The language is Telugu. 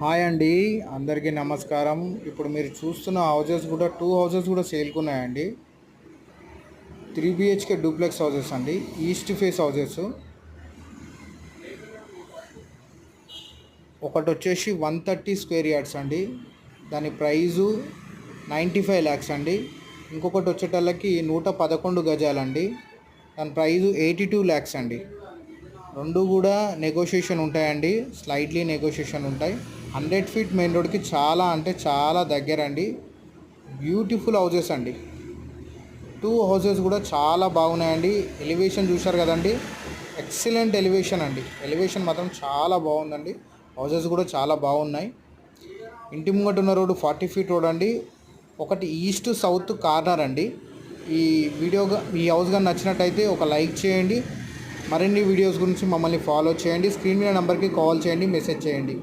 హాయ్ అండి, అందరికీ నమస్కారం. ఇప్పుడు మీరు చూస్తున్న హౌజెస్ కూడా 2 హౌజెస్ కూడా సేల్కున్నాయండి. 3 BHK డూప్లెక్స్ హౌజెస్ అండి, ఈస్ట్ ఫేస్ హౌజెస్. ఒకటి వచ్చేసి 130 స్క్వేర్ యార్డ్స్ అండి, దాని ప్రైజు 95 ల్యాక్స్ అండి. ఇంకొకటి వచ్చేటల్లకి 111 గజాలండి, దాని ప్రైజు 82 ల్యాక్స్ అండి. రెండు కూడా నెగోషియేషన్ ఉంటాయండి, స్లైట్లీ నెగోషియేషన్ ఉంటాయి. 100 ఫీట్ మెయిన్ రోడ్కి చాలా అంటే చాలా దగ్గర అండి. బ్యూటిఫుల్ హౌజెస్ అండి. 2 హౌజెస్ కూడా చాలా బాగున్నాయండి. ఎలివేషన్ చూశారు కదండి, ఎక్సలెంట్ ఎలివేషన్ అండి. ఎలివేషన్ మాత్రం చాలా బాగుందండి. హౌజెస్ కూడా చాలా బాగున్నాయి. ఇంటి ముంగట ఉన్న రోడ్డు 40 ఫీట్ రోడ్ అండి. ఒకటి ఈస్ట్ సౌత్ కార్నర్ అండి. ఈ హౌస్ కానీ నచ్చినట్టయితే ఒక లైక్ చేయండి. మరిన్ని వీడియోస్ గురించి మమ్మల్ని ఫాలో చేయండి. స్క్రీన్ మీద నెంబర్కి కాల్ చేయండి, మెసేజ్ చేయండి.